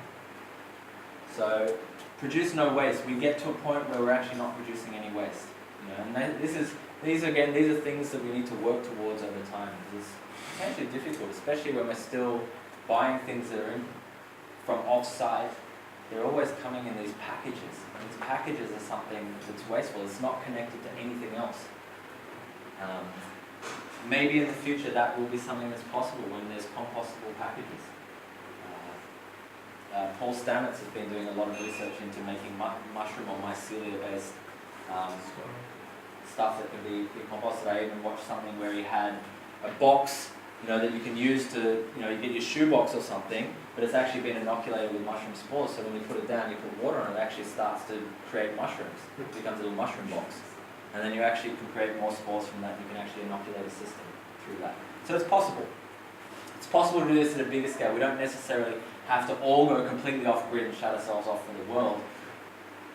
So produce no waste. We get to a point where we're actually not producing any waste. And these are things that we need to work towards over time. It's potentially difficult, especially when we're still buying things that are from off-site. They're always coming in these packages. And these packages are something that's wasteful. It's not connected to anything else. Maybe in the future that will be something that's possible when there's compostable packages. Paul Stamets has been doing a lot of research into making mushroom or mycelia-based stuff that can be composted. I even watched something where he had a box, that you can use to, you get your shoebox or something, but it's actually been inoculated with mushroom spores. So when you put it down, you put water on it, it actually starts to create mushrooms. It becomes a little mushroom box. And then you actually can create more spores from that. You can actually inoculate a system through that. So it's possible. It's possible to do this at a bigger scale. We don't necessarily have to all go completely off grid and shut ourselves off from the world.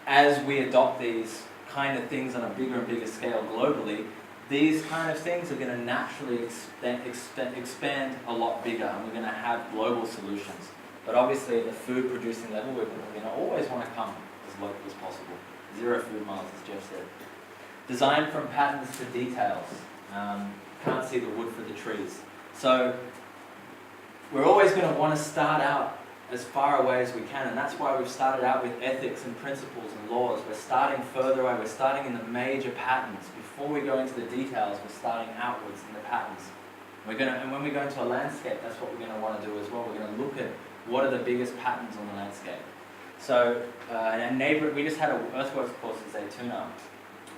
As we adopt these kind of things on a bigger and bigger scale globally, these kind of things are going to naturally expand a lot bigger, and we're going to have global solutions. But obviously at the food producing level, we're going to always want to come as local as possible. 0 food miles, as Jeff said. Design from patterns to details. Can't see the wood for the trees. So we're always going to want to start out as far away as we can, and that's why we've started out with ethics and principles and laws. We're starting further away. We're starting in the major patterns. Before we go into the details, we're starting outwards in the patterns. And when we go into a landscape, that's what we're going to want to do as well. We're going to look at what are the biggest patterns on the landscape. So, we just had an earthworks course in Zaytuna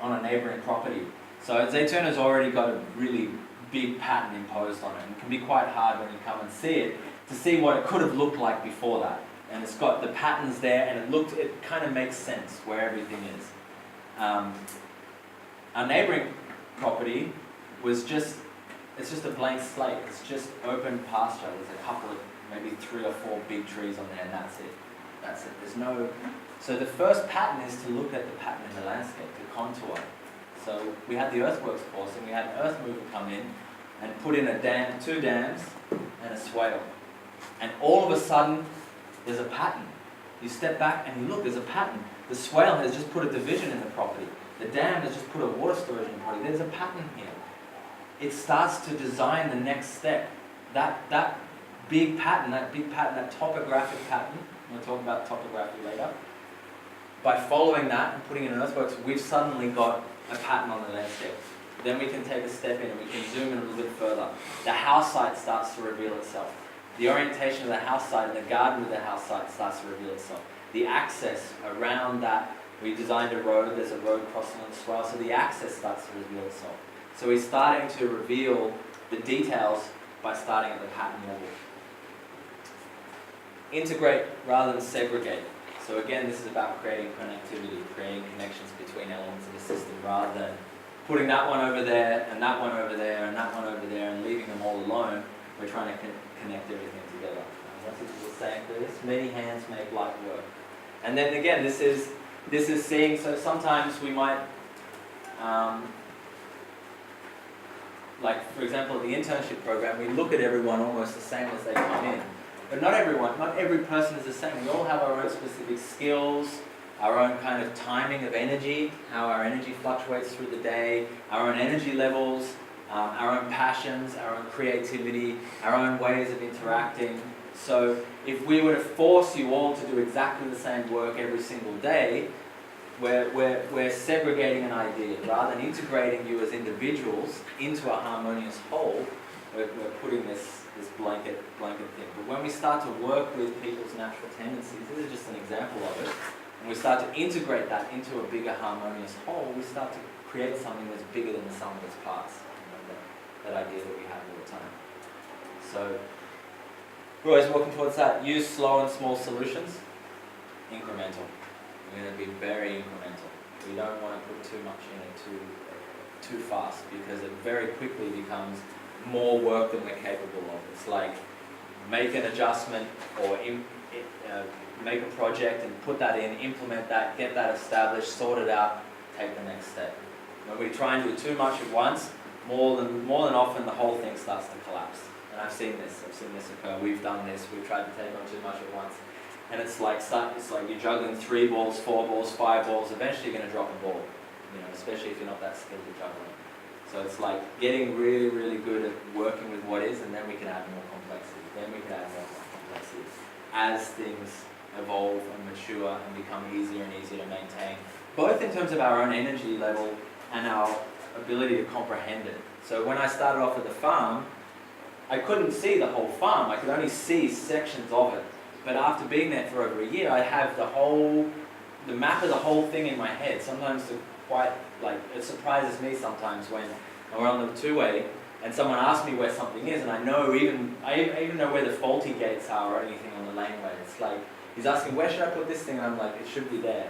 on a neighbouring property. So Zaytuna's already got a really big pattern imposed on it, and it can be quite hard when you come and see it to see what it could have looked like before that. And it's got the patterns there, and it kind of makes sense where everything is. Our neighbouring property was just it's just a blank slate. It's just open pasture. There's a couple of, maybe 3 or 4 big trees on there, and that's it. That's it. There's no. So the first pattern is to look at the pattern in the landscape, the contour. So we had the earthworks course, and we had an earth mover come in and put in a dam, 2 dams, and a swale. And all of a sudden, there's a pattern. You step back and you look, there's a pattern. The swale has just put a division in the property. The dam has just put a water storage in the property. There's a pattern here. It starts to design the next step. That big pattern, that topographic pattern, we'll talk about topography later. By following that and putting in earthworks, we've suddenly got a pattern on the landscape. Then we can take a step in and we can zoom in a little bit further. The house site starts to reveal itself. The orientation of the house site and the garden of the house site starts to reveal itself. The access around that, we designed a road, there's a road crossing on the swale, so the access starts to reveal itself. So we're starting to reveal the details by starting at the pattern level. Integrate rather than segregate. So again, this is about creating connectivity, creating connections between elements of the system rather than putting that one over there and that one over there and that one over there and leaving them all alone. We're trying to connect everything together. What's it saying for this? Many hands make light work. And then again, this is seeing, so sometimes we might, like for example, the internship program, we look at everyone almost the same as they come in. But not every person is the same. We all have our own specific skills, our own kind of timing of energy, how our energy fluctuates through the day, our own energy levels, our own passions, our own creativity, our own ways of interacting. So if we were to force you all to do exactly the same work every single day, we're segregating an idea. Rather than integrating you as individuals into a harmonious whole, we're putting this blanket thing. But when we start to work with people's natural tendencies, this is just an example of it, and we start to integrate that into a bigger harmonious whole, we start to create something that's bigger than the sum of its parts. That idea that we have all the time. So we're always working towards that. Use slow and small solutions. Incremental. We're going to be very incremental. We don't want to put too much in it too fast, because it very quickly becomes more work than we're capable of. It's like make an adjustment or make a project and put that in, implement that, get that established, sort it out, take the next step. When we try and do too much at once, more than often the whole thing starts to collapse. And I've seen this occur. We've done this. We've tried to take on too much at once, and it's like you're juggling 3 balls, 4 balls, 5 balls. Eventually, you're going to drop a ball. Especially if you're not that skilled at juggling. So it's like getting really, really good at working with what is, and then we can add more complexity. Then we can add more complexity as things evolve and mature and become easier and easier to maintain, both in terms of our own energy level and our ability to comprehend it. So when I started off at the farm, I couldn't see the whole farm. I could only see sections of it. But after being there for over a year, I have the map of the whole thing in my head. Sometimes it surprises me sometimes when we're on the 2-way and someone asks me where something is, and I even know where the faulty gates are or anything on the laneway. It's like he's asking, where should I put this thing? And I'm like, it should be there.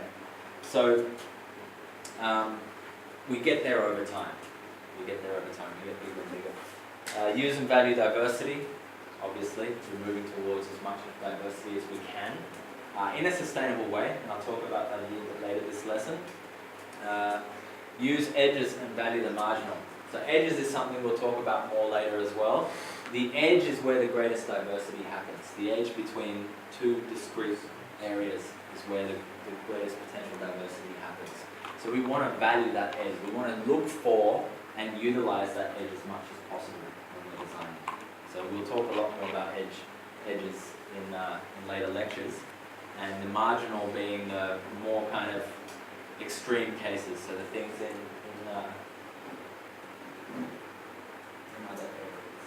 So we get there over time. We get bigger and bigger. Use and value diversity. Obviously, we're moving towards as much diversity as we can in a sustainable way, and I'll talk about that a little bit later this lesson. Use edges and value the marginal. So edges is something we'll talk about more later as well. The edge is where the greatest diversity happens. The edge between 2 discrete areas is where the greatest potential diversity happens. So we want to value that edge. We want to look for and utilize that edge as much as possible when we're designing. So we'll talk a lot more about edges in later lectures, and the marginal being the more kind of extreme cases, so the things in other areas.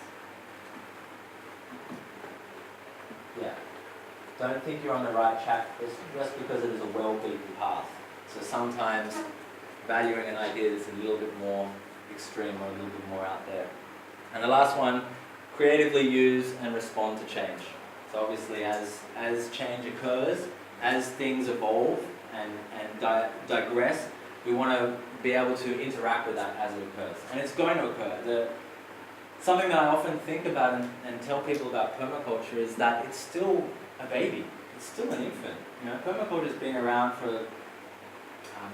Yeah. Don't think you're on the right track just because it is a well-beaten path. So sometimes valuing an idea that's a little bit more extreme or a little bit more out there. And the last one, creatively use and respond to change. So obviously as change occurs, as things evolve and digress, we want to be able to interact with that as it occurs. And it's going to occur. something that I often think about and tell people about permaculture is that it's still a baby. It's still an infant. You know, permaculture's been around for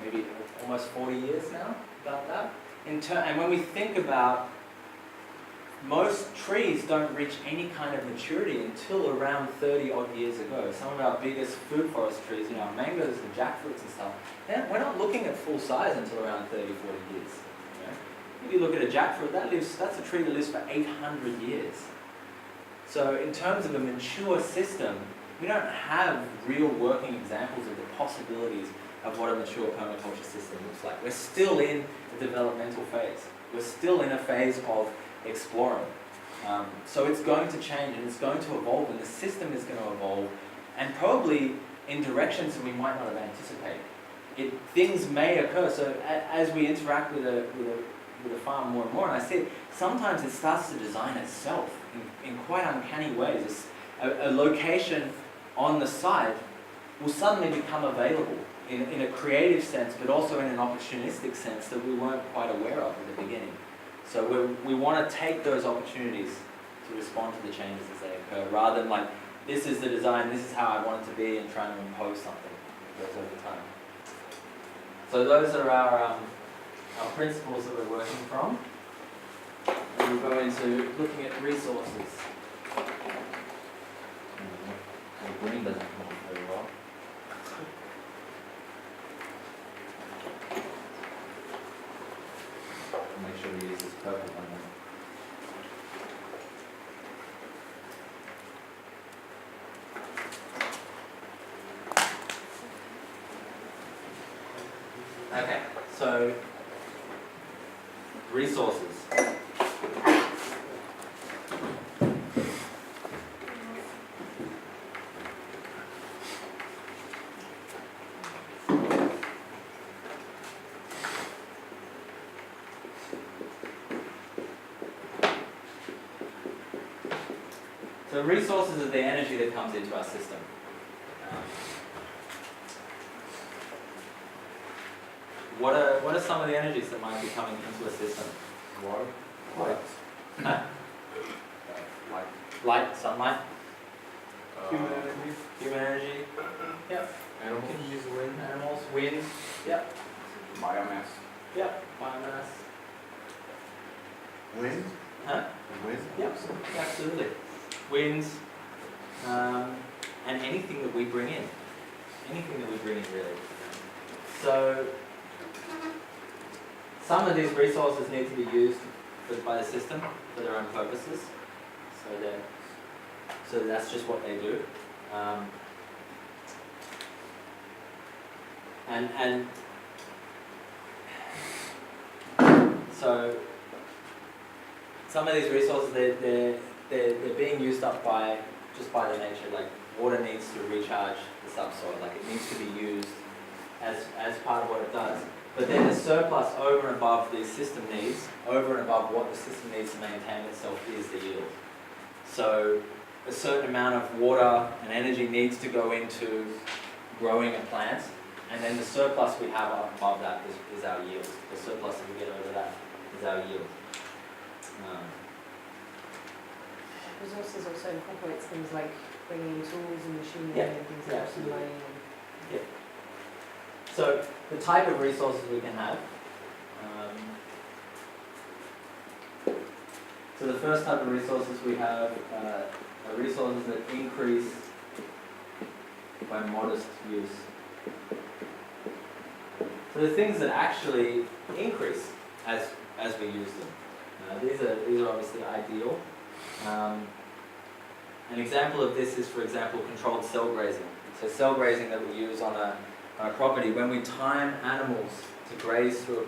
maybe almost 40 years now, about that. And when we think about, most trees don't reach any kind of maturity until around 30 odd years ago. Some of our biggest food forest trees, you know, mangoes and jackfruits and stuff, we're not looking at full size until around 30, 40 years. You know? If you look at a jackfruit, that's a tree that lives for 800 years. So in terms of a mature system, we don't have real working examples of the possibilities of what a mature permaculture system looks like. We're still in the developmental phase. We're still in a phase of exploring. So it's going to change and it's going to evolve, and the system is going to evolve, and probably in directions that we might not have anticipated. Things may occur. So as we interact with a farm more and more, and I see it, sometimes it starts to design itself in quite uncanny ways. A location on the site will suddenly become available in a creative sense, but also in an opportunistic sense that we weren't quite aware of in the beginning. So we want to take those opportunities to respond to the changes as they occur, rather than like, this is the design, this is how I want it to be, and trying to impose something that goes over time. So those are our principles that we're working from. And we'll go into looking at resources. The green doesn't come off very well. Make sure we use this purple one then. Okay, so resources. So resources are the energy that comes into our system. What are some of the energies that might be coming into a system? Water. Light, sunlight, Human energy. human energy. Yep. Animals. Can use wind, animals, wind. Yep. Biomass. Yep. Biomass. Wind. Huh? Wind. Yep. Absolutely. Winds, and anything that we bring in. Anything that we bring in, really. So some of these resources need to be used by the system for their own purposes. So that's just what they do. And so some of these resources, they're being used up by the nature. Like water needs to recharge the subsoil. Like it needs to be used as part of what it does. But then the surplus over and above the system needs, over and above what the system needs to maintain itself, is the yield. So a certain amount of water and energy needs to go into growing a plant, and then the surplus we have up above that is our yield. The surplus that we get over that is our yield. Resources also incorporates things like bringing in tools and machinery Yeah, and things yeah, like absolutely. money. So the type of resources we can have. So the first type of resources we have are resources that increase by modest use. So the things that actually increase as we use them. These are obviously ideal. An example of this is, for example, controlled cell grazing. So cell grazing that we use on a property, when we time animals to graze through a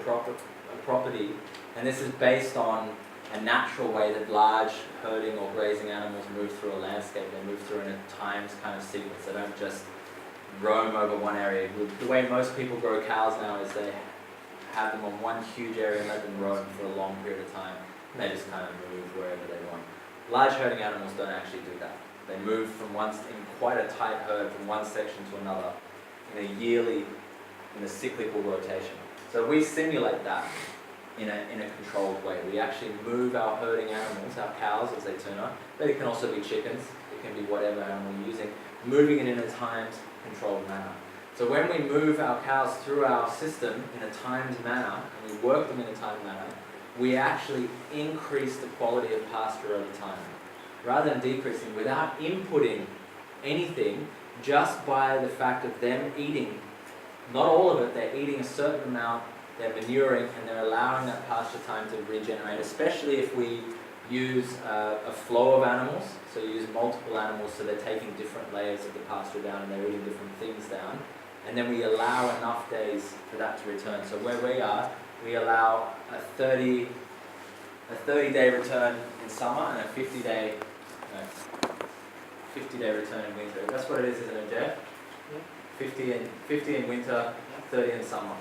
property, and this is based on a natural way that large herding or grazing animals move through a landscape. They move through in a times kind of sequence. They don't just roam over one area. The way most people grow cows now is they have them on one huge area and let them roam for a long period of time. And they just kind of move wherever they want. Large herding animals don't actually do that. They move in quite a tight herd from one section to another in a cyclical rotation. So we simulate that in a controlled way. We actually move our herding animals, our cows as they turn up, but it can also be chickens, it can be whatever animal you're using, moving it in a timed, controlled manner. So when we move our cows through our system in a timed manner, and we work them in a timed manner, we actually increase the quality of pasture over time, rather than decreasing, without inputting anything, just by the fact of them eating, not all of it, they're eating a certain amount, they're manuring, and they're allowing that pasture time to regenerate, especially if we use a flow of animals, so you use multiple animals, so they're taking different layers of the pasture down and they're eating different things down, and then we allow enough days for that to return. So where we are, we allow a 30-day return in summer and a 50-day return in winter. That's what it is, isn't it, Jeff? 50 in winter, 30 in summer.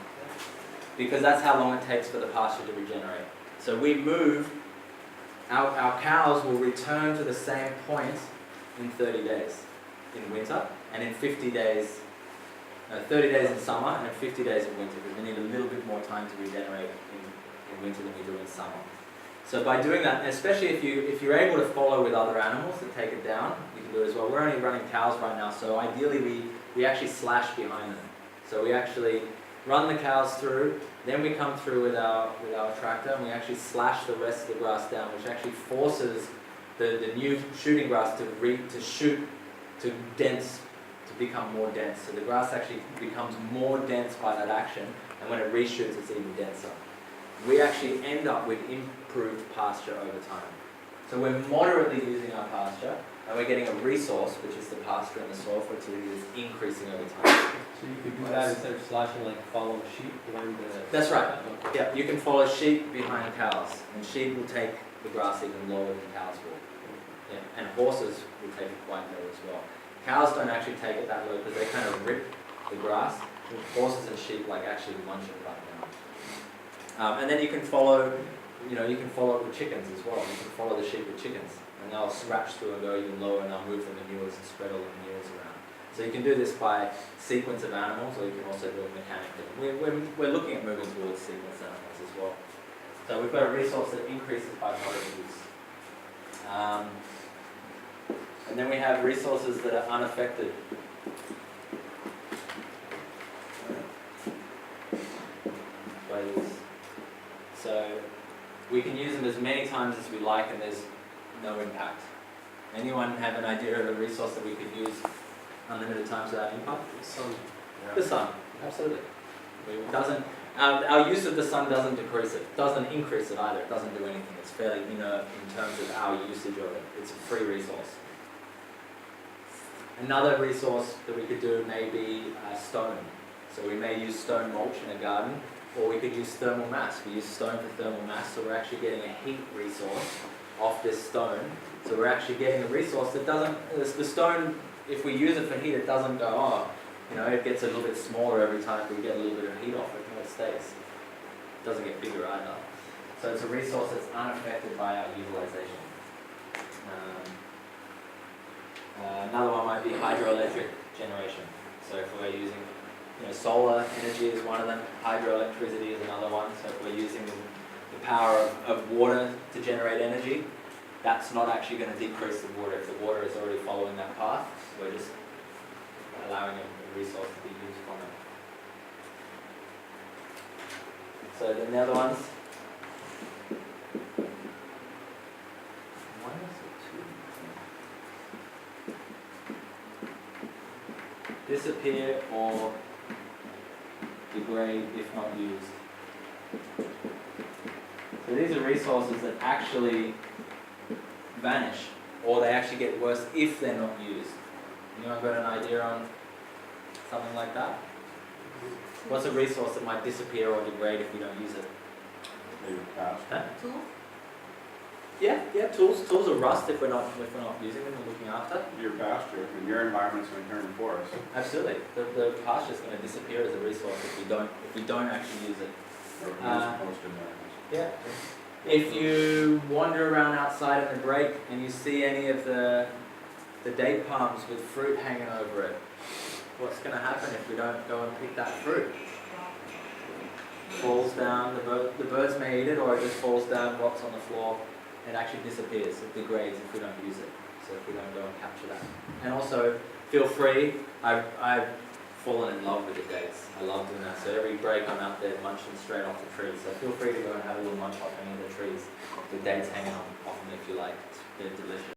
Because that's how long it takes for the pasture to regenerate. So we move, our cows will return to the same point in 30 days in winter, and in 50 days, 30 days in summer, and in 50 days in winter, because we need a little bit more time to regenerate in winter than we do in summer. So by doing that, especially if you're able to follow with other animals that take it down, you can do it as well. We're only running cows right now, so ideally we actually slash behind them. So we actually run the cows through, then we come through with our tractor and we actually slash the rest of the grass down, which actually forces the new shooting grass to shoot to dense, to become more dense. So the grass actually becomes more dense by that action, and when it reshoots it's even denser. We actually end up with improved pasture over time. So we're moderately using our pasture, and we're getting a resource, which is the pasture and the soil fertility, is increasing over time. So you could do that instead of slashing, like follow sheep behind the... That's right. Yeah, you can follow sheep behind cows, and sheep will take the grass even lower than cows will. Yeah, and horses will take it quite low as well. Cows don't actually take it that low because they kind of rip the grass. Horses and sheep like actually munch it right now. And then you can follow, you can follow it with chickens as well. You can follow the sheep with chickens, and they'll scratch through and go even lower, and they'll move the manures and spread all the manures around. So you can do this by sequence of animals, or you can also do it mechanically. We're looking at moving towards sequence animals as well. So we've got a resource that increases by moderate use. And then we have resources that are unaffected. By use. So we can use them as many times as we like, and there's no impact. Anyone have an idea of a resource that we could use unlimited times without impact? The sun. The sun, absolutely. It doesn't. Our use of the sun doesn't decrease it. Doesn't increase it either. It doesn't do anything. It's fairly inert in terms of our usage of it. It's a free resource. Another resource that we could do may be stone. So we may use stone mulch in a garden, or we could use thermal mass. We use stone for thermal mass, so we're actually getting a heat resource off this stone. So we're actually getting a resource that doesn't, the stone, if we use it for heat, it doesn't go, it gets a little bit smaller every time we get a little bit of heat off it, and it stays. It doesn't get bigger either. So it's a resource that's unaffected by our utilization. Another one might be hydroelectric generation. So if we're using, solar energy is one of them, hydroelectricity is another one. So if we're using the power of water to generate energy, that's not actually going to decrease the water. If the water is already following that path, we're just allowing a resource to be used from it. So then the other ones. Disappear or degrade if not used. So these are resources that actually vanish, or they actually get worse if they're not used. Anyone got an idea on something like that? What's a resource that might disappear or degrade if we don't use it? Maybe past. Huh? Yeah, tools are rust if we're not using them and looking after. Your pasture, and your environment's going to turn to forest. Absolutely. The pasture is going to disappear as a resource if we don't actually use it. Or most environments. Yeah. If you wander around outside in the break and you see any of the date palms with fruit hanging over it, what's going to happen if we don't go and pick that fruit? falls down, the birds may eat it, or it just falls down, drops on the floor. It actually disappears, it degrades if we don't use it. So if we don't go and capture that. And also, feel free, I've fallen in love with the dates. I love doing that. So every break I'm out there munching straight off the trees. So feel free to go and have a little munch off any of the trees. The dates hanging off them if you like. They're delicious.